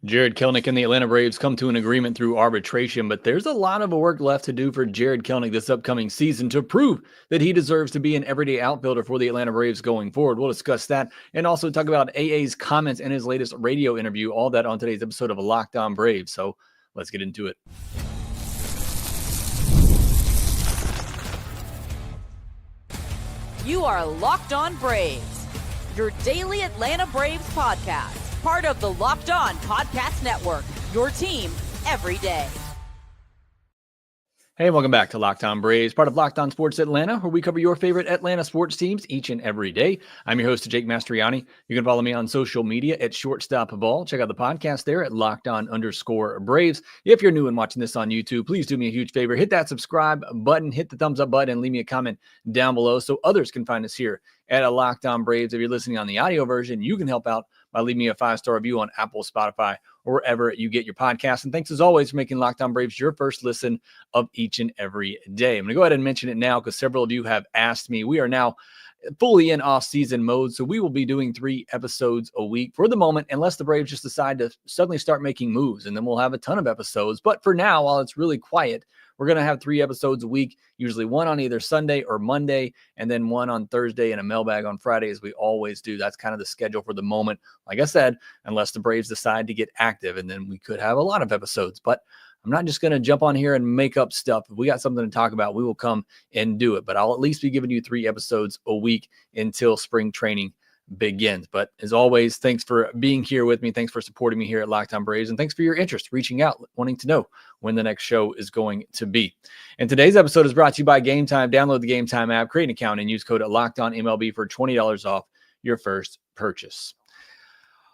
Jarred Kelenic and the Atlanta Braves come to an agreement through arbitration, but there's a lot of work left to do for Jarred Kelenic this upcoming season to prove that he deserves to be an everyday outfielder for the Atlanta Braves going forward. We'll discuss that and also talk about AA's comments in his latest radio interview, all that on today's episode of Locked On Braves. So let's get into it. You are Locked On Braves, your daily Atlanta Braves podcast. Part of the Locked On Podcast Network, your team every day. Hey, welcome back to Locked On Braves, part of Locked On Sports Atlanta, where we cover your favorite Atlanta sports teams each and every day. I'm your host, Jake Mastriani. You can follow me on social media at ShortstopBall. Check out the podcast there at LockedOn_Braves. If you're new and watching this on YouTube, please do me a huge favor. Hit that subscribe button, hit the thumbs up button, and leave me a comment down below so others can find us here at a Locked On Braves. If you're listening on the audio version, you can help out by leaving me a 5-star review on Apple, Spotify, or wherever you get your podcasts. And thanks as always for making Locked On Braves your first listen of each and every day. I'm going to go ahead and mention it now because several of you have asked me. We are now fully in off-season mode, so we will be doing 3 episodes a week for the moment, unless the Braves just decide to suddenly start making moves, and then we'll have a ton of episodes. But for now, while it's really quiet, we're going to have 3 episodes a week, usually one on either Sunday or Monday, and then one on Thursday and a mailbag on Friday, as we always do. That's kind of the schedule for the moment. Like I said, unless the Braves decide to get active, and then we could have a lot of episodes. But I'm not just going to jump on here and make up stuff. If we got something to talk about, we will come and do it. But I'll at least be giving you 3 episodes a week until spring training begins. But as always, thanks for being here with me. Thanks for supporting me here at Locked On Braves. And thanks for your interest, reaching out, wanting to know when the next show is going to be. And today's episode is brought to you by Gametime. Download the Gametime app, create an account, and use code LOCKEDONMLB for $20 off your first purchase.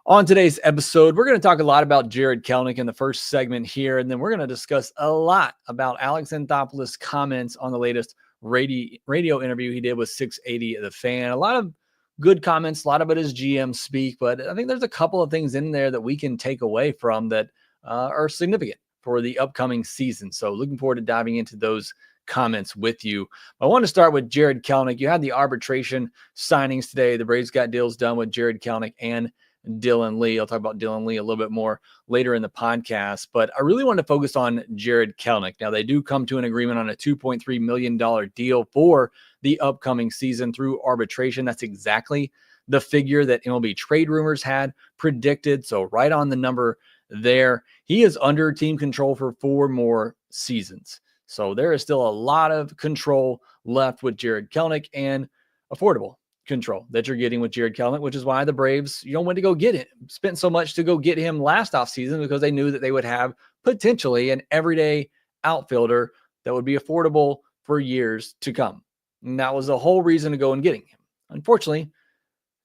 On today's episode, we're going to talk a lot about Jarred Kelenic in the first segment here, and then we're going to discuss a lot about Alex Anthopoulos' comments on the latest radio interview he did with 680 The Fan. A lot of good comments, a lot of it is GM speak, but I think there's a couple of things in there that we can take away from that are significant for the upcoming season. So looking forward to diving into those comments with you. I want to start with Jarred Kelenic. You had the arbitration signings today. The Braves got deals done with Jarred Kelenic and Dylan Lee. I'll talk about Dylan Lee a little bit more later in the podcast, but I really want to focus on Jarred Kelenic. Now, they do come to an agreement on a $2.3 million deal for the upcoming season through arbitration. That's exactly the figure that MLB Trade Rumors had predicted. So right on the number there. He is under team control for 4 more seasons. So there is still a lot of control left with Jarred Kelenic and affordable control that you're getting with Jarred Kelenic, which is why the Braves, went to go get him, spent so much to go get him last offseason, because they knew that they would have potentially an everyday outfielder that would be affordable for years to come. And that was the whole reason to go and getting him. Unfortunately,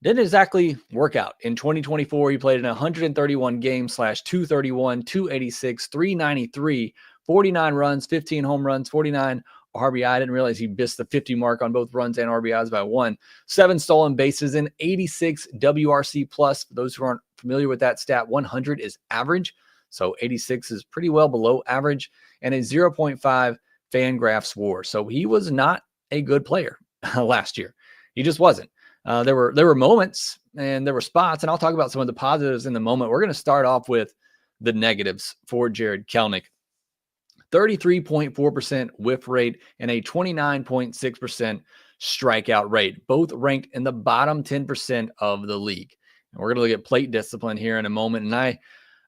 didn't exactly work out. In 2024, he played in 131 games, /231, 286, 393, 49 runs, 15 home runs, 49 RBI. I didn't realize he missed the 50 mark on both runs and RBIs by 1. 7 stolen bases and 86 WRC plus. For those who aren't familiar with that stat, 100 is average. So 86 is pretty well below average, and a 0.5 FanGraphs WAR. So he was not a good player last year. He just wasn't. There were moments and there were spots, and I'll talk about some of the positives in the moment. We're going to start off with the negatives for Jarred Kelenic. 33.4% whiff rate and a 29.6% strikeout rate, both ranked in the bottom 10% of the league. And we're going to look at plate discipline here in a moment. And I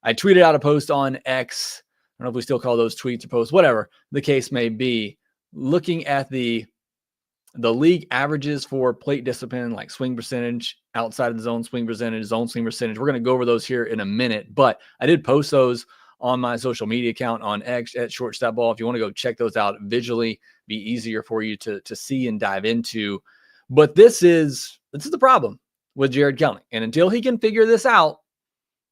tweeted out a post on X. I don't know if we still call those tweets or posts, whatever the case may be, looking at the league averages for plate discipline, like swing percentage, outside of the zone swing percentage, zone swing percentage. We're going to go over those here in a minute, but I did post those on my social media account on X at ShortstopBall. If you want to go check those out visually, be easier for you to see and dive into. But this is the problem with Jarred Kelenic. And until he can figure this out,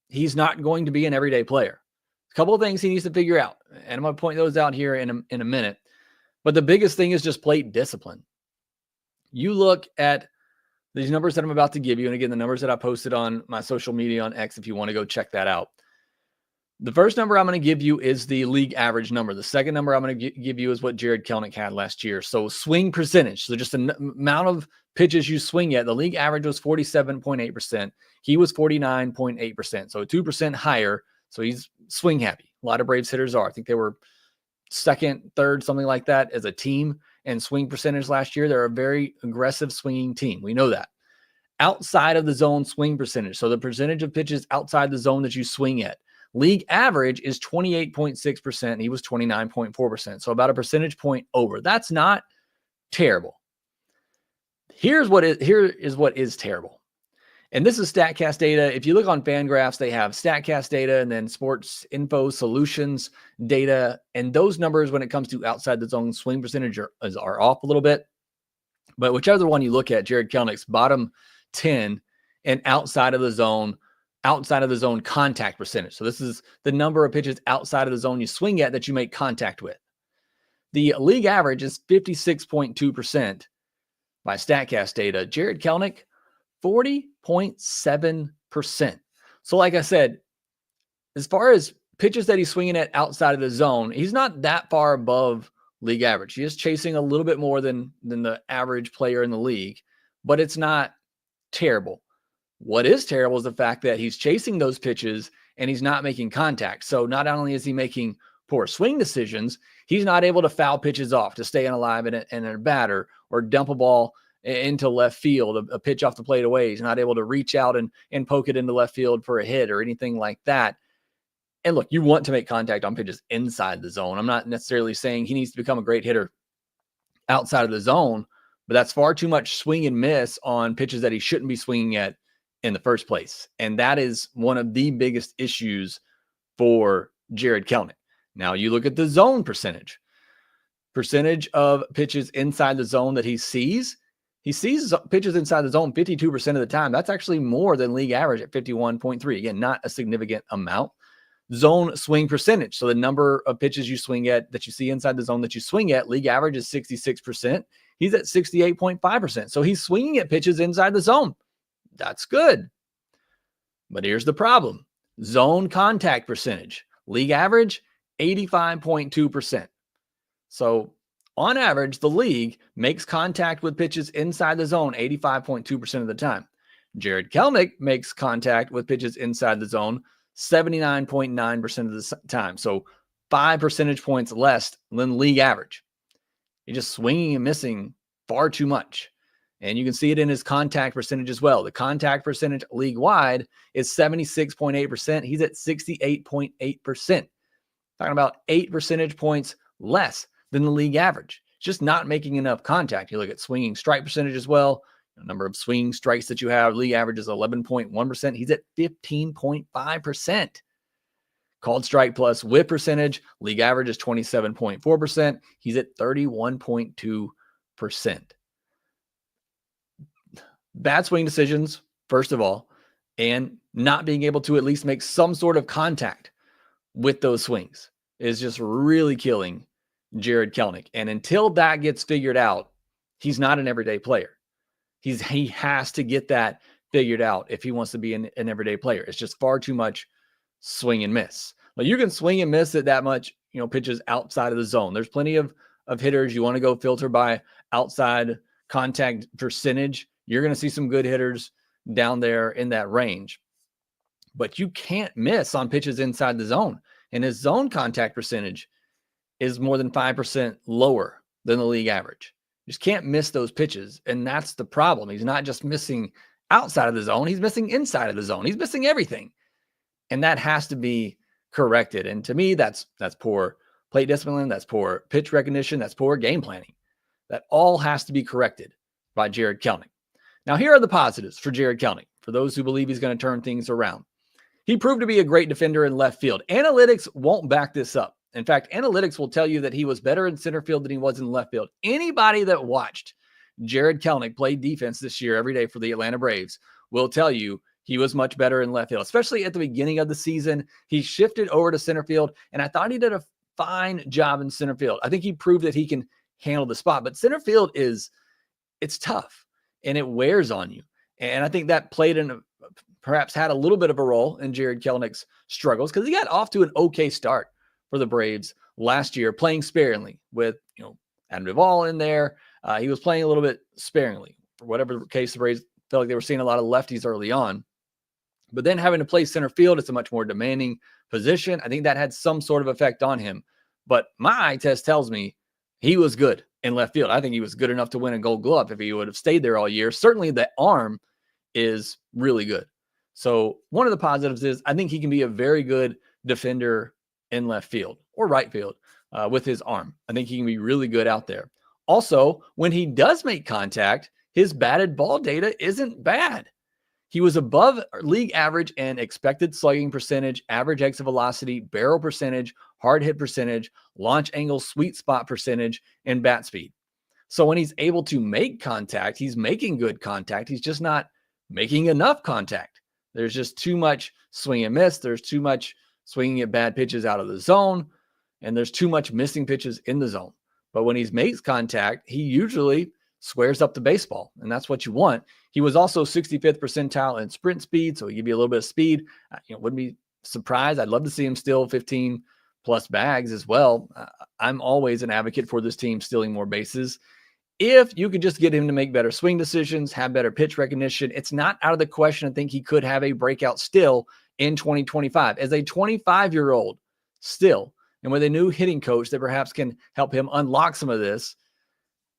he's not going to be an everyday player. A couple of things he needs to figure out, and I'm going to point those out here in a minute. But the biggest thing is just plate discipline. You look at these numbers that I'm about to give you, and again, the numbers that I posted on my social media on X if you want to go check that out. The first number I'm going to give you is the league average number. The second number I'm going to give you is what Jarred Kelenic had last year. So swing percentage. So just the amount of pitches you swing at. The league average was 47.8%. He was 49.8%. So 2% higher So he's swing happy. A lot of Braves hitters are. I think they were second, third, something like that as a team and swing percentage last year. They're a very aggressive swinging team. We know that. Outside of the zone swing percentage, so the percentage of pitches outside the zone that you swing at, league average is 28.6%. He was 29.4%. So about a percentage point over. That's not terrible. Here is what is terrible. And this is StatCast data. If you look on FanGraphs, they have StatCast data and then Sports Info Solutions data. And those numbers, when it comes to outside the zone swing percentage, are off a little bit. But whichever one you look at, Jarred Kelenic's bottom 10 and outside of the zone contact percentage. So this is the number of pitches outside of the zone you swing at that you make contact with. The league average is 56.2% by StatCast data. Jarred Kelenic, 40.7%. So like I said, as far as pitches that he's swinging at outside of the zone, he's not that far above league average. He is chasing a little bit more than the average player in the league, but it's not terrible. What is terrible is the fact that he's chasing those pitches and he's not making contact. So not only is he making poor swing decisions, he's not able to foul pitches off to stay alive in a batter or dump a ball into left field, a pitch off the plate away. He's not able to reach out and poke it into left field for a hit or anything like that. And look, you want to make contact on pitches inside the zone. I'm not necessarily saying he needs to become a great hitter outside of the zone, but that's far too much swing and miss on pitches that he shouldn't be swinging at in the first place. And that is one of the biggest issues for Jarred Kelenic. Now you look at the zone percentage of pitches inside the zone that he sees. He sees pitches inside the zone 52% of the time. That's actually more than league average at 51.3. Again, not a significant amount. Zone swing percentage. So the number of pitches you swing at that you see inside the zone that you swing at, league average is 66%. He's at 68.5%. So he's swinging at pitches inside the zone. That's good. But here's the problem. Zone contact percentage. League average, 85.2%. So on average, the league makes contact with pitches inside the zone 85.2% of the time. Jarred Kelenic makes contact with pitches inside the zone 79.9% of the time. So 5 percentage points less than league average. He's just swinging and missing far too much. And you can see it in his contact percentage as well. The contact percentage league-wide is 76.8%. He's at 68.8%. Talking about 8 percentage points less than the league average. It's just not making enough contact. You look at swinging strike percentage as well. The number of swing strikes that you have, league average is 11.1%. He's at 15.5%. Called strike plus whip percentage, league average is 27.4%. He's at 31.2%. Bad swing decisions, first of all, and not being able to at least make some sort of contact with those swings is just really killing Jarred Kelenic. And until that gets figured out, he's not an everyday player. He has to get that figured out if he wants to be an everyday player. It's just far too much swing and miss. Well, you can swing and miss it that much, pitches outside of the zone. There's plenty of hitters. You want to go filter by outside contact percentage. You're going to see some good hitters down there in that range. But you can't miss on pitches inside the zone. And his zone contact percentage is more than 5% lower than the league average. You just can't miss those pitches. And that's the problem. He's not just missing outside of the zone. He's missing inside of the zone. He's missing everything. And that has to be corrected. And to me, that's poor plate discipline. That's poor pitch recognition. That's poor game planning. That all has to be corrected by Jarred Kelenic. Now, here are the positives for Jarred Kelenic, for those who believe he's going to turn things around. He proved to be a great defender in left field. Analytics won't back this up. In fact, analytics will tell you that he was better in center field than he was in left field. Anybody that watched Jarred Kelenic play defense this year every day for the Atlanta Braves will tell you he was much better in left field, especially at the beginning of the season. He shifted over to center field, and I thought he did a fine job in center field. I think he proved that he can handle the spot, but center field it's tough, and it wears on you. And I think that perhaps had a little bit of a role in Jarred Kelenic's struggles, because he got off to an okay start for the Braves last year, playing sparingly with, Adam Duvall in there. He was playing a little bit sparingly. For whatever case, the Braves felt like they were seeing a lot of lefties early on. But then having to play center field, it's a much more demanding position. I think that had some sort of effect on him. But my eye test tells me he was good in left field. I think he was good enough to win a Gold Glove if he would have stayed there all year. Certainly the arm is really good. So one of the positives is I think he can be a very good defender in left field or right field with his arm. I think he can be really good out there. Also, when he does make contact, his batted ball data isn't bad. He was above league average in expected slugging percentage, average exit velocity, barrel percentage, hard hit percentage, launch angle, sweet spot percentage, and bat speed. So when he's able to make contact, he's making good contact. He's just not making enough contact. There's just too much swing and miss. There's too much swinging at bad pitches out of the zone, and there's too much missing pitches in the zone. But when he makes contact, he usually squares up the baseball, and that's what you want. He was also 65th percentile in sprint speed, so he give you a little bit of speed. Wouldn't be surprised. I'd love to see him steal 15 plus bags as well. I'm always an advocate for this team stealing more bases. If you could just get him to make better swing decisions, have better pitch recognition, it's not out of the question. I think he could have a breakout still in 2025 as a 25-year-old still, and with a new hitting coach that perhaps can help him unlock some of this.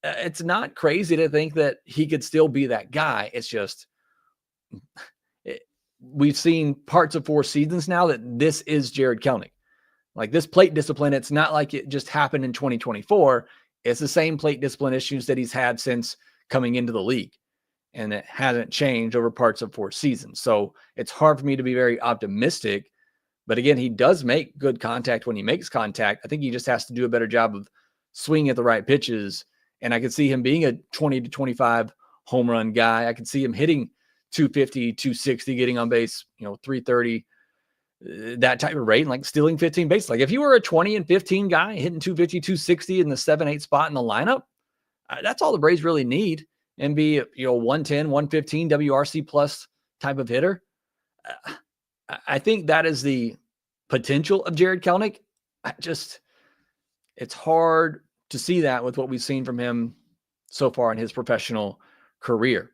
It's not crazy to think that he could still be that guy. It's just we've seen parts of 4 seasons now that this is Jarred Kelenic. Like this plate discipline, it's not like it just happened in 2024. It's the same plate discipline issues that he's had since coming into the league, and it hasn't changed over parts of 4 seasons. So it's hard for me to be very optimistic. But again, he does make good contact when he makes contact. I think he just has to do a better job of swinging at the right pitches. And I could see him being a 20 to 25 home run guy. I could see him hitting 250, 260, getting on base, 330, that type of rate, and like stealing 15 bases. Like if you were a 20 and 15 guy hitting 250, 260 in the 7-8 spot in the lineup, that's all the Braves really need, and be, 110, 115 WRC plus type of hitter. I think that is the potential of Jarred Kelenic. It's hard to see that with what we've seen from him so far in his professional career.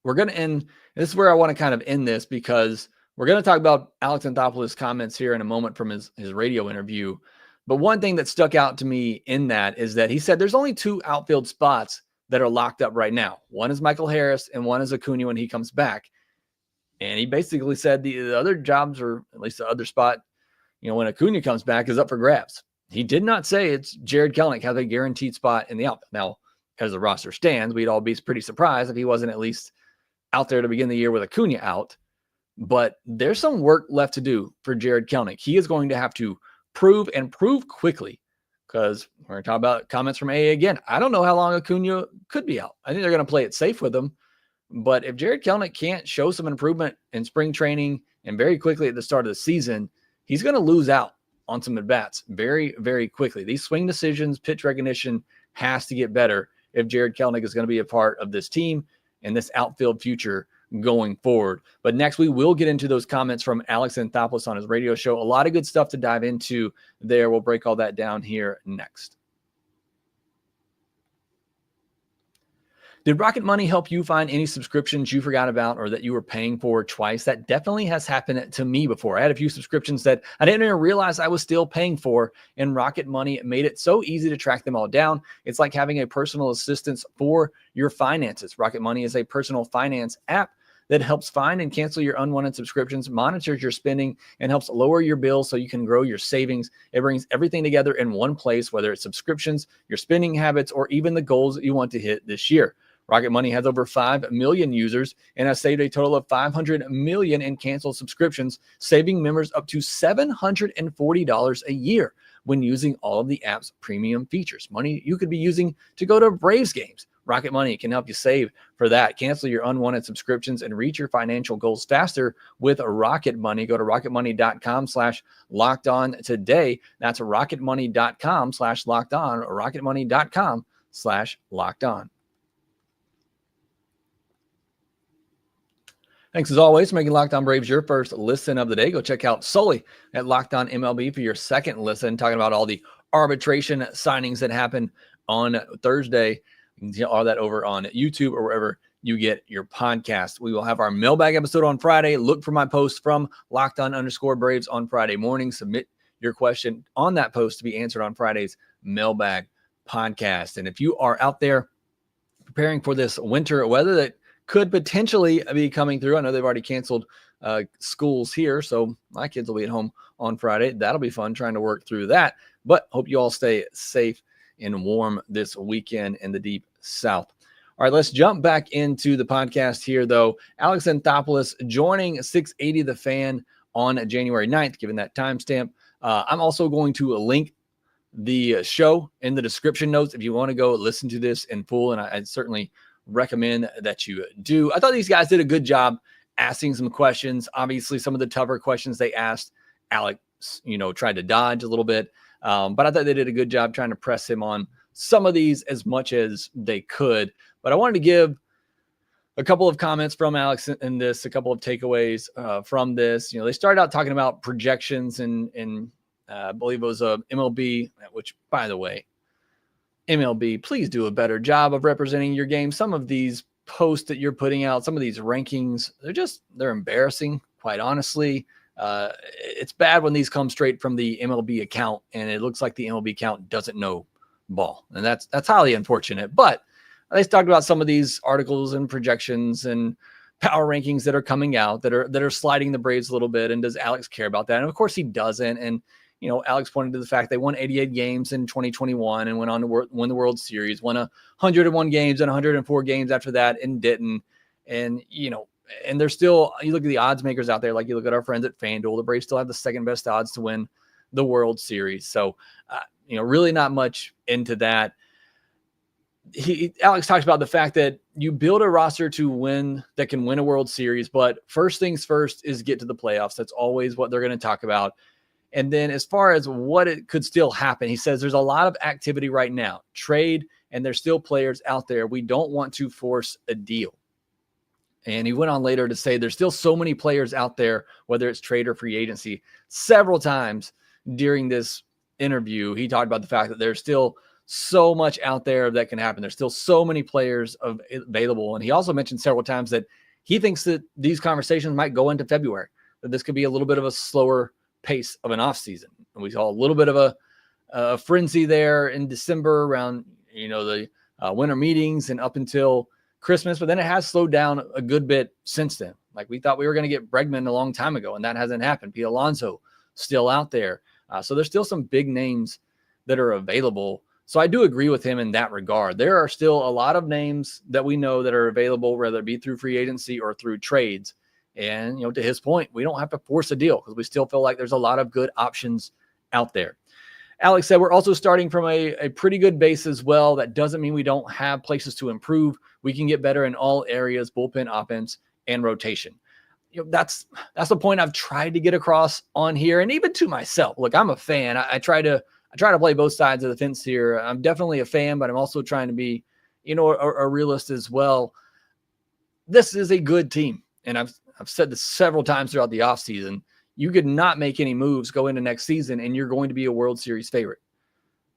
We're going to end. This is where I want to kind of end this, because we're going to talk about Alex Anthopoulos' comments here in a moment from his radio interview. But one thing that stuck out to me in that is that he said there's only 2 outfield spots that are locked up right now. One is Michael Harris and one is Acuna when he comes back. And he basically said the other jobs, or at least the other spot, when Acuna comes back, is up for grabs. He did not say it's Jarred Kelenic has a guaranteed spot in the outfield. Now, as the roster stands, we'd all be pretty surprised if he wasn't at least out there to begin the year with Acuna out. But there's some work left to do for Jarred Kelenic. He is going to have to prove quickly, because we're going to talk about comments from AA again. I don't know how long Acuna could be out. I think they're going to play it safe with him. But if Jarred Kelenic can't show some improvement in spring training and very quickly at the start of the season, he's going to lose out on some at-bats very, very quickly. These swing decisions, pitch recognition has to get better if Jarred Kelenic is going to be a part of this team and this outfield future going forward. But next, we will get into those comments from Alex Anthopoulos on his radio show. A lot of good stuff to dive into there. We'll break all that down here next. Did Rocket Money help you find any subscriptions you forgot about or that you were paying for twice? That definitely has happened to me before. I had a few subscriptions that I didn't even realize I was still paying for, and Rocket Money made it so easy to track them all down. It's like having a personal assistant for your finances. Rocket Money is a personal finance app that helps find and cancel your unwanted subscriptions, monitors your spending, and helps lower your bills so you can grow your savings. It brings everything together in one place, whether it's subscriptions, your spending habits, or even the goals that you want to hit this year. Rocket Money has over 5 million users and has saved a total of $500 million in canceled subscriptions, saving members up to $740 a year when using all of the app's premium features. Money you could be using to go to Braves games. Rocket Money can help you save for that. Cancel your unwanted subscriptions and reach your financial goals faster with Rocket Money. Go to rocketmoney.com/lockedon today. That's rocketmoney.com/lockedon or rocketmoney.com/lockedon. Thanks as always for making Locked On Braves your first listen of the day. Go check out Sully at Locked On MLB for your second listen, talking about all the arbitration signings that happened on Thursday. You can see all that over on YouTube or wherever you get your podcast. We will have our mailbag episode on Friday. Look for my post from _Braves on Friday morning. Submit your question on that post to be answered on Friday's mailbag podcast. And if you are out there preparing for this winter weather that could potentially be coming through, I know they've already canceled schools here, so my kids will be at home on Friday. That'll be fun trying to work through that. But hope you all stay safe and warm this weekend in the deep South. All right, let's jump back into the podcast here, though. Alex Anthopoulos joining 680 The Fan on January 9th, given that timestamp. I'm also going to link the show in the description notes if you want to go listen to this in full, and I'd certainly recommend that you do. I thought these guys did a good job asking some questions. Obviously, some of the tougher questions they asked, Alex, tried to dodge a little bit, but I thought they did a good job trying to press him on some of these as much as they could. But I wanted to give a couple of comments from Alex in this, a couple of takeaways from this. They started out talking about projections and I believe it was a MLB, which, by the way, MLB, please do a better job of representing your game. Some of these posts that you're putting out, some of these rankings, they're embarrassing, quite honestly. It's bad when these come straight from the MLB account, and it looks like the MLB account doesn't know ball. And that's highly unfortunate. But they talked about some of these articles and projections and power rankings that are coming out that are sliding the Braves a little bit. And does Alex care about that? And of course he doesn't. And, Alex pointed to the fact they won 88 games in 2021 and went on to win the World Series, won 101 games and 104 games after that and didn't. And, and there's still, you look at the odds makers out there, like you look at our friends at FanDuel, the Braves still have the second best odds to win the World Series. So, really not much into that. Alex talks about the fact that you build a roster that can win a World Series, but first things first is get to the playoffs. That's always what they're going to talk about. And then as far as what it could still happen, he says there's a lot of activity right now, trade, and there's still players out there. We don't want to force a deal. And he went on later to say there's still so many players out there, whether it's trade or free agency. Several times during this interview, he talked about the fact that there's still so much out there that can happen. There's still so many players available. And he also mentioned several times that he thinks that these conversations might go into February, that this could be a little bit of a slower pace of an offseason. And we saw a little bit of a frenzy there in December around, the winter meetings and up until Christmas, but then it has slowed down a good bit since then. Like we thought we were going to get Bregman a long time ago, and that hasn't happened. Pete Alonso still out there. So there's still some big names that are available. So I do agree with him in that regard. There are still a lot of names that we know that are available, whether it be through free agency or through trades. And, to his point, we don't have to force a deal because we still feel like there's a lot of good options out there. Alex said we're also starting from a pretty good base as well. That doesn't mean we don't have places to improve. We can get better in all areas, bullpen, offense, and rotation. That's the point I've tried to get across on here, and even to myself. Look, I'm a fan. I try to play both sides of the fence here. I'm definitely a fan, but I'm also trying to be, a realist as well. This is a good team, and I've said this several times throughout the offseason. You could not make any moves go into next season, and you're going to be a World Series favorite.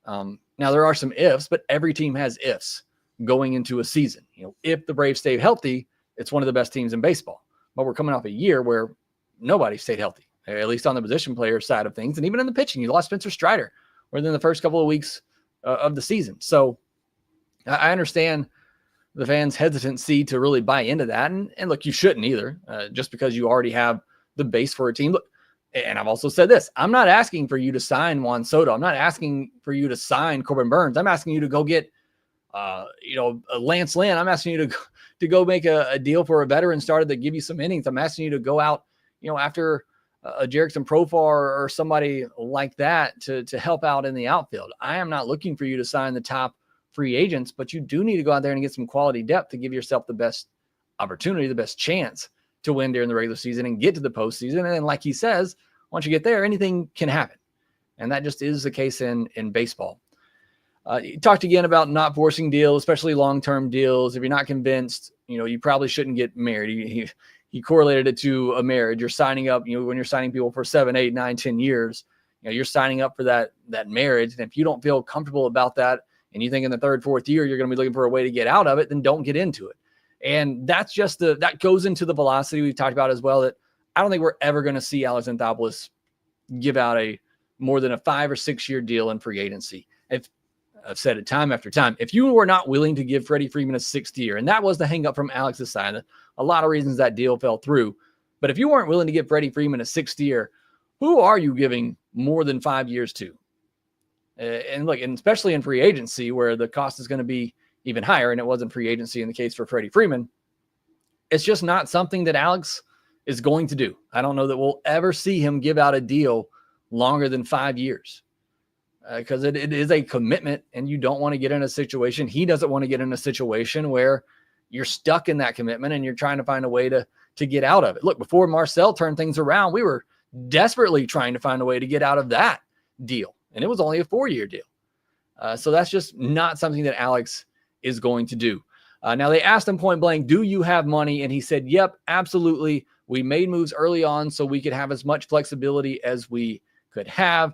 Now, there are some ifs, but every team has ifs going into a season. If the Braves stay healthy, it's one of the best teams in baseball. But we're coming off a year where nobody stayed healthy, at least on the position player side of things. And even in the pitching, you lost Spencer Strider within the first couple of weeks of the season. So I understand the fans' hesitancy to really buy into that. And look, you shouldn't either, just because you already have the base for a team. Look, and I've also said this, I'm not asking for you to sign Juan Soto. I'm not asking for you to sign Corbin Burns. I'm asking you to go get, Lance Lynn. I'm asking you to go make a deal for a veteran starter that give you some innings. I'm asking you to go out, after a Jerickson Profar or somebody like that to help out in the outfield. I am not looking for you to sign the top free agents, but you do need to go out there and get some quality depth to give yourself the best opportunity, the best chance to win during the regular season and get to the postseason. And then, like he says, once you get there, anything can happen. And that just is the case in baseball. You talked again about not forcing deals, especially long-term deals. If you're not convinced, you probably shouldn't get married. He correlated it to a marriage. You're signing up, when you're signing people for 7, 8, 9, 10 years, you're signing up for that marriage. And if you don't feel comfortable about that, and you think in the third, fourth year, you're going to be looking for a way to get out of it, then don't get into it. And that's just that goes into the velocity we've talked about as well, that I don't think we're ever going to see Alex Anthopoulos give out a more than a 5 or 6 year deal in free agency. If I've said it time after time, if you were not willing to give Freddie Freeman a 6th year, and that was the hang up from Alex's side, a lot of reasons that deal fell through. But if you weren't willing to give Freddie Freeman a 6th year, who are you giving more than 5 years to? And look, and especially in free agency where the cost is going to be even higher, and it wasn't free agency in the case for Freddie Freeman, it's just not something that Alex is going to do. I don't know that we'll ever see him give out a deal longer than 5 years because it is a commitment, and you don't want to get in a situation. He doesn't want to get in a situation where you're stuck in that commitment and you're trying to find a way to get out of it. Look, before Marcel turned things around, we were desperately trying to find a way to get out of that deal. And it was only a 4-year deal. So that's just not something that Alex is going to do. Now, they asked him point blank, do you have money? And he said, yep, absolutely. We made moves early on so we could have as much flexibility as we could have.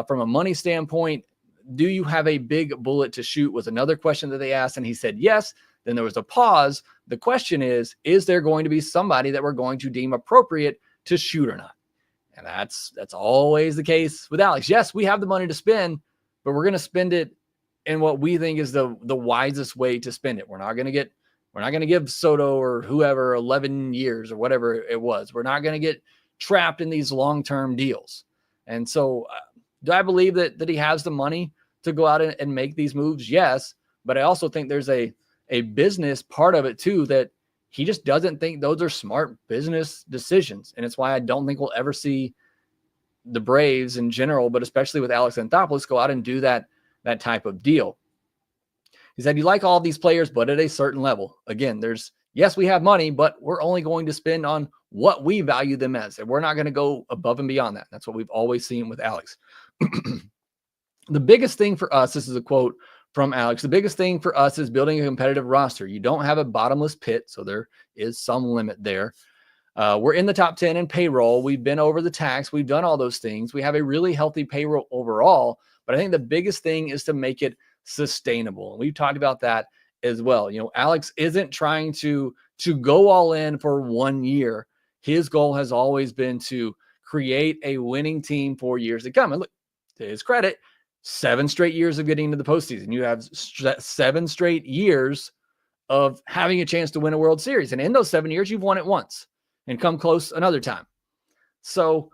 From a money standpoint, do you have a big bullet to shoot was another question that they asked. And he said, yes. Then there was a pause. The question is there going to be somebody that we're going to deem appropriate to shoot or not? And that's always the case with Alex. Yes, we have the money to spend, but we're going to spend it in what we think is the wisest way to spend it. We're not going to give Soto or whoever 11 years or whatever it was. We're not going to get trapped in these long-term deals. And so do I believe that he has the money to go out and make these moves? Yes. But I also think there's a business part of it too, that he just doesn't think those are smart business decisions. And it's why I don't think we'll ever see the Braves in general, but especially with Alex Anthopoulos, go out and do that type of deal. He said, you like all these players, but at a certain level. Again, yes, we have money, but we're only going to spend on what we value them as. And we're not going to go above and beyond that. That's what we've always seen with Alex. The biggest thing for us, this is a quote from Alex, the biggest thing for us is building a competitive roster. You don't have a bottomless pit, so there is some limit there. We're in the top 10 in payroll. We've been over the tax. We've done all those things. We have a really healthy payroll overall, but I think the biggest thing is to make it sustainable. And we've talked about that as well. Alex isn't trying to go all in for 1 year. His goal has always been to create a winning team for years to come. And look, to his credit, 7 straight years of getting into the postseason. You have 7 straight years of having a chance to win a World Series. And in those 7 years, you've won it once and come close another time. So,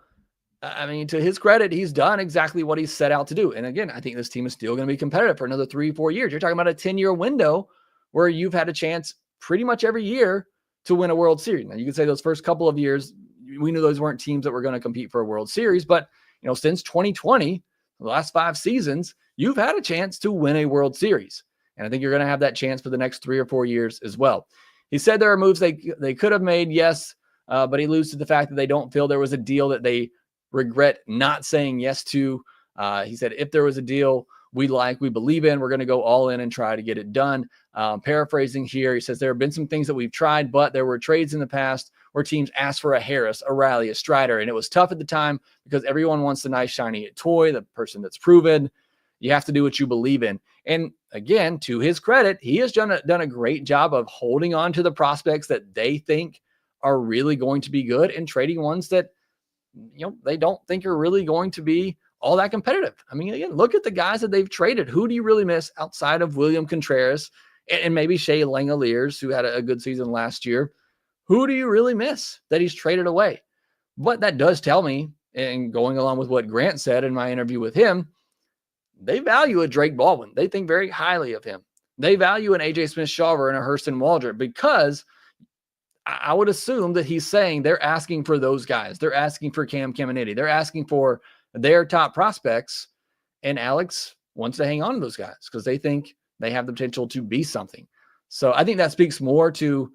I mean, to his credit, he's done exactly what he set out to do. And again, I think this team is still going to be competitive for another 3-4 years. You're talking about a 10-year window where you've had a chance pretty much every year to win a World Series. Now, you could say those first couple of years, we knew those weren't teams that were going to compete for a World Series. But, since 2020, the last 5 seasons, you've had a chance to win a World Series. And I think you're going to have that chance for the next 3 or 4 years as well. He said there are moves they could have made, yes, but he alludes to the fact that they don't feel there was a deal that they regret not saying yes to. He said, if there was a deal we believe in, we're going to go all in and try to get it done. Paraphrasing here, he says, there have been some things that we've tried, but there were trades in the past where teams asked for a Harris, a Riley, a Strider, and it was tough at the time because everyone wants the nice, shiny toy, the person that's proven. You have to do what you believe in. And again, to his credit, he has done a great job of holding on to the prospects that they think are really going to be good and trading ones that, they don't think are really going to be all that competitive. I mean, again, look at the guys that they've traded. Who do you really miss outside of William Contreras and maybe Shea Langoliers, who had a good season last year? Who do you really miss that he's traded away? What that does tell me, and going along with what Grant said in my interview with him, they value a Drake Baldwin. They think very highly of him. They value an AJ Smith-Shawver and a Hurston Waldrop because I would assume that he's saying they're asking for those guys. They're asking for Cam Caminiti. They're asking for their top prospects. And Alex wants to hang on to those guys because they think they have the potential to be something. So I think that speaks more to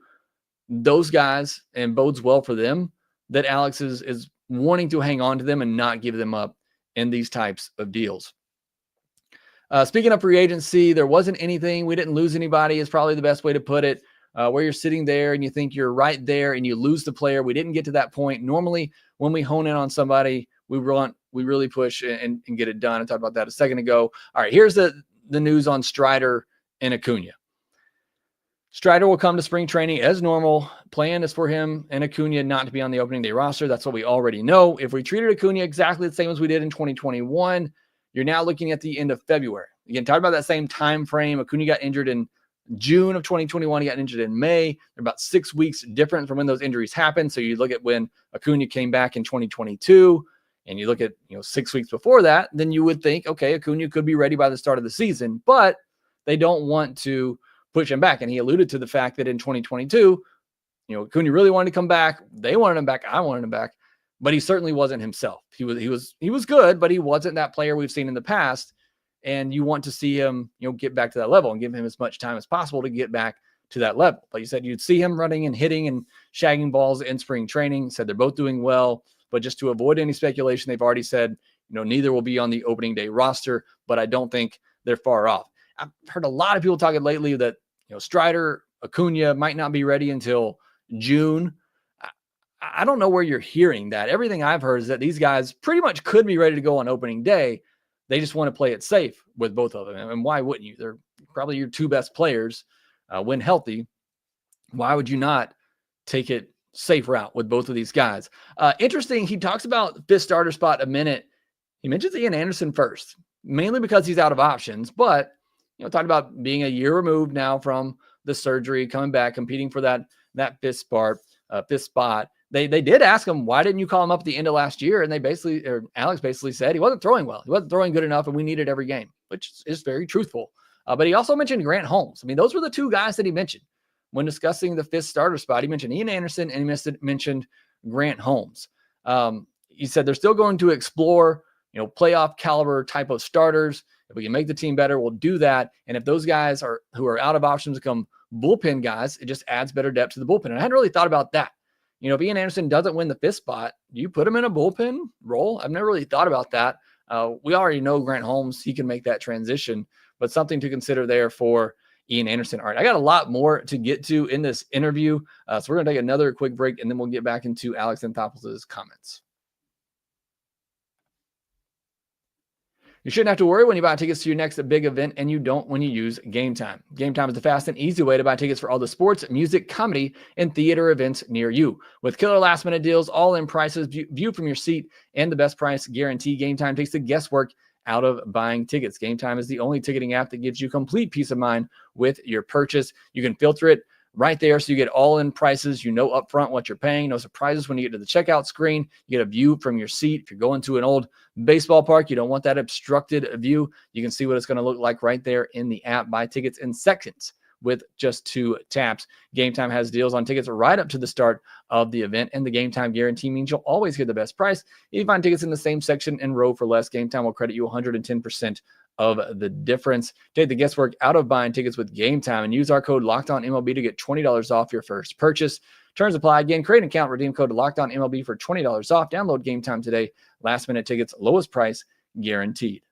those guys and bodes well for them that Alex is wanting to hang on to them and not give them up in these types of deals. Speaking of free agency, there wasn't anything. We didn't lose anybody is probably the best way to put it. Where you're sitting there and you think you're right there and you lose the player. We didn't get to that point. Normally, when we hone in on somebody, we really push and get it done. I talked about that a second ago. All right, here's the news on Strider and Acuna. Strider will come to spring training as normal. Plan is for him and Acuna not to be on the opening day roster. That's what we already know. If we treated Acuna exactly the same as we did in 2021, you're now looking at the end of February. Again, talking about that same time frame. Acuna got injured in June of 2021. He got injured in May. They're about 6 weeks different from when those injuries happened. So you look at when Acuna came back in 2022, and you look at 6 weeks before that, then you would think, okay, Acuna could be ready by the start of the season, but they don't want to push him back. And he alluded to the fact that in 2022, Acuna really wanted to come back. They wanted him back. I wanted him back, but he certainly wasn't himself. He was good, but he wasn't that player we've seen in the past. And you want to see him, get back to that level and give him as much time as possible to get back to that level. Like you said, you'd see him running and hitting and shagging balls in spring training. Said they're both doing well, but just to avoid any speculation, they've already said, neither will be on the opening day roster, but I don't think they're far off. I've heard a lot of people talking lately that, Strider, Acuna might not be ready until June. I don't know where you're hearing that. Everything I've heard is that these guys pretty much could be ready to go on opening day. They just want to play it safe with both of them. And why wouldn't you? They're probably your two best players when healthy. Why would you not take it safe route with both of these guys? Interesting. He talks about fifth starter spot a minute. He mentions Ian Anderson first, mainly because he's out of options, but talking about being a year removed now from the surgery, coming back, competing for that fifth spot. They did ask him, why didn't you call him up at the end of last year? And Alex basically said he wasn't throwing well. He wasn't throwing good enough, and we needed every game, which is very truthful. But he also mentioned Grant Holmes. I mean, those were the two guys that he mentioned when discussing the fifth starter spot. He mentioned Ian Anderson and he mentioned Grant Holmes. He said they're still going to explore, playoff caliber type of starters. If we can make the team better, we'll do that. And if those guys who are out of options become bullpen guys, it just adds better depth to the bullpen. And I hadn't really thought about that. If Ian Anderson doesn't win the fifth spot, do you put him in a bullpen role? I've never really thought about that. We already know Grant Holmes, he can make that transition, but something to consider there for Ian Anderson. All right, I got a lot more to get to in this interview. So we're going to take another quick break, and then we'll get back into Alex Anthopoulos' comments. You shouldn't have to worry when you buy tickets to your next big event, and you don't when you use Gametime. Gametime is the fast and easy way to buy tickets for all the sports, music, comedy, and theater events near you. With killer last-minute deals, all-in prices, view from your seat, and the best price guarantee, Gametime takes the guesswork out of buying tickets. Gametime is the only ticketing app that gives you complete peace of mind with your purchase. You can filter it right there, so you get all-in prices. Up front what you're paying. No surprises when you get to the checkout screen. You get a view from your seat. If you're going to an old baseball park, you don't want that obstructed view. You can see what it's going to look like right there in the app. Buy tickets in seconds with just 2 taps. Gametime has deals on tickets right up to the start of the event, and the Gametime guarantee means you'll always get the best price. If you find tickets in the same section and row for less, Gametime will credit you 110% of the difference. Take the guesswork out of buying tickets with Gametime and use our code LOCKEDONMLB to get $20 off your first purchase. Terms apply. Again, create an account, redeem code LOCKEDONMLB for $20 off. Download Gametime today. Last minute tickets, lowest price guaranteed.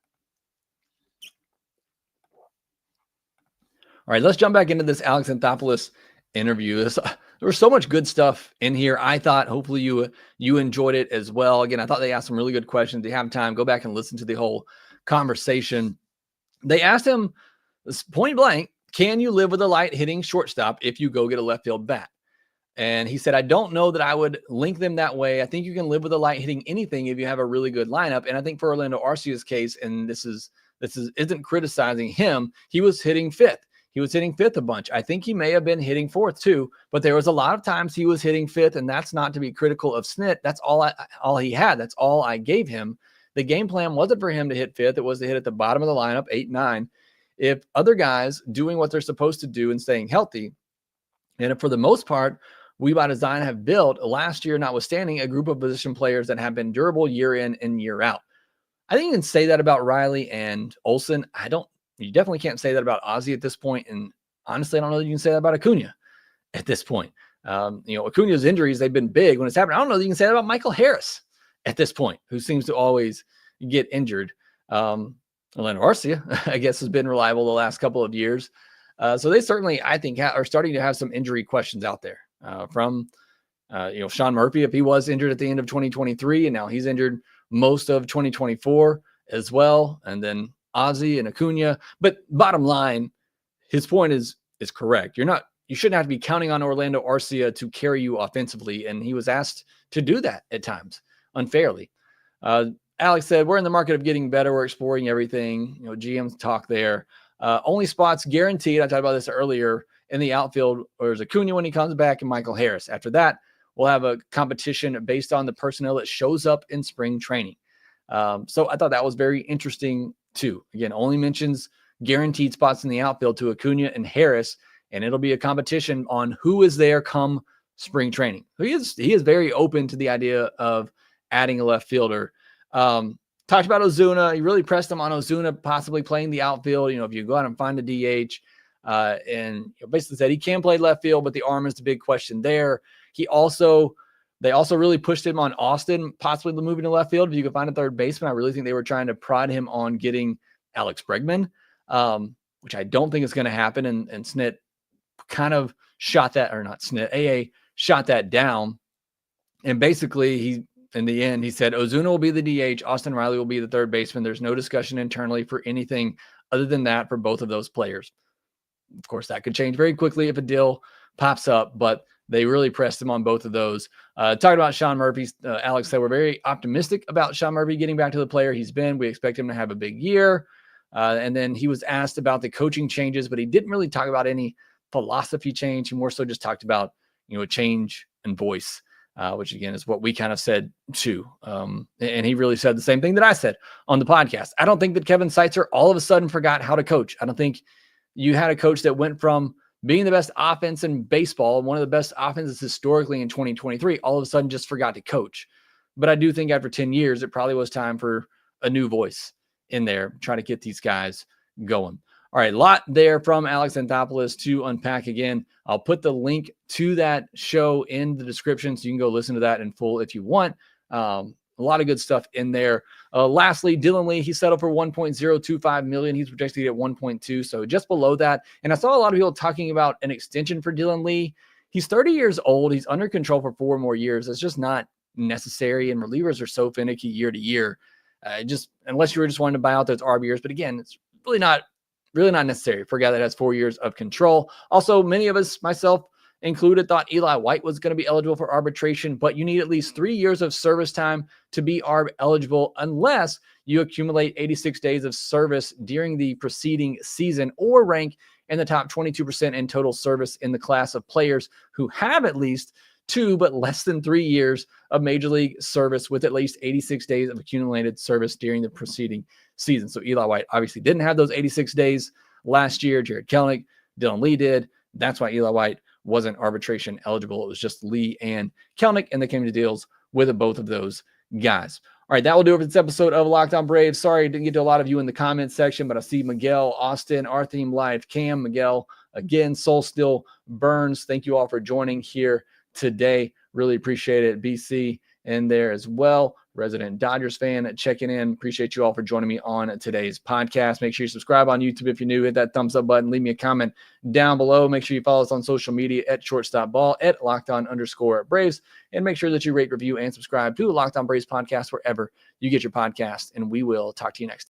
All right, let's jump back into this Alex Anthopoulos interview. There was so much good stuff in here. I thought hopefully you enjoyed it as well. Again, I thought they asked some really good questions. If you have time, go back and listen to the whole conversation. They asked him point blank, can you live with a light hitting shortstop if you go get a left field bat? And he said, I don't know that I would link them that way. I think you can live with a light hitting anything if you have a really good lineup. And I think for Orlando Arcia's case, and this isn't criticizing him, he was hitting fifth. He was hitting fifth a bunch. I think he may have been hitting fourth too, but there was a lot of times he was hitting fifth, and that's not to be critical of Snit. That's all he had. That's all I gave him. The game plan wasn't for him to hit fifth. It was to hit at the bottom of the lineup, 8, 9. If other guys doing what they're supposed to do and staying healthy, and if for the most part, we by design have built last year, notwithstanding, a group of position players that have been durable year in and year out. I think you can say that about Riley and Olsen. You definitely can't say that about Ozzie at this point. And honestly, I don't know that you can say that about Acuna at this point. Acuna's injuries, they've been big when it's happened. I don't know that you can say that about Michael Harris at this point, who seems to always get injured. Orlando Arcia, I guess, has been reliable the last couple of years. So they certainly, I think, are starting to have some injury questions out there from Sean Murphy, if he was injured at the end of 2023, and now he's injured most of 2024 as well. And then Ozzie and Acuna. But bottom line, his point is correct. You're you shouldn't have to be counting on Orlando Arcia to carry you offensively. And he was asked to do that at times unfairly. Alex said, we're in the market of getting better. We're exploring everything. GM's talk there. Only spots guaranteed, I talked about this earlier, in the outfield, or is Acuna when he comes back and Michael Harris. After that, we'll have a competition based on the personnel that shows up in spring training. So I thought that was very interesting too. Again, only mentions guaranteed spots in the outfield to Acuna and Harris, and it'll be a competition on who is there come spring training. So he is very open to the idea of adding a left fielder. Talked about Ozuna. He really pressed him on Ozuna possibly playing the outfield. If you go out and find a DH, and basically said he can play left field, but the arm is the big question there. They also really pushed him on Austin, possibly moving to left field. If you could find a third baseman, I really think they were trying to prod him on getting Alex Bregman, which I don't think is going to happen. And Snit kind of shot that, or not Snit, AA shot that down. And basically in the end, he said Ozuna will be the DH. Austin Riley will be the third baseman. There's no discussion internally for anything other than that for both of those players. Of course, that could change very quickly if a deal pops up, but they really pressed him on both of those. Talking about Sean Murphy, Alex said we're very optimistic about Sean Murphy getting back to the player he's been. We expect him to have a big year. And then he was asked about the coaching changes, but he didn't really talk about any philosophy change. He more so just talked about, a change in voice, which again is what we kind of said too. And he really said the same thing that I said on the podcast. I don't think that Kevin Seitzer all of a sudden forgot how to coach. I don't think you had a coach that went from being the best offense in baseball, one of the best offenses historically in 2023, all of a sudden just forgot to coach. But I do think after 10 years, it probably was time for a new voice in there, trying to get these guys going. All right, a lot there from Alex Anthopoulos to unpack again. I'll put the link to that show in the description so you can go listen to that in full if you want. A lot of good stuff in there. Lastly, Dylan Lee, he settled for $1.025 million. He's projected to get 1.2, so just below that. And I saw a lot of people talking about an extension for Dylan Lee. He's 30 years old. He's under control for 4 more years. It's just not necessary, and relievers are so finicky year to year. Just unless you were just wanting to buy out those RBers. But again, it's really not necessary for a guy that has 4 years of control. Also, many of us, myself included, thought Eli White was going to be eligible for arbitration, but you need at least 3 years of service time to be ARB eligible unless you accumulate 86 days of service during the preceding season or rank in the top 22% in total service in the class of players who have at least 2 but less than 3 years of major league service with at least 86 days of accumulated service during the preceding season. So Eli White obviously didn't have those 86 days last year. Jarred Kelenic, Dylan Lee did. That's why Eli White wasn't arbitration eligible. It was just Lee and Kelenic, and they came to deals with both of those guys. All right, that will do it for this episode of Locked On Braves. Sorry I didn't get to a lot of you in the comments section, but I see Miguel, Austin, our theme live, Cam, Miguel, again, Soul Still Burns. Thank you all for joining here today. Really appreciate it. BC in there as well. Resident Dodgers fan checking in. Appreciate you all for joining me on today's podcast. Make sure you subscribe on YouTube if you're new. Hit that thumbs up button. Leave me a comment down below. Make sure you follow us on social media at shortstopball, at LockedOn_Braves. And make sure that you rate, review, and subscribe to the Locked On Braves podcast wherever you get your podcast. And we will talk to you next time.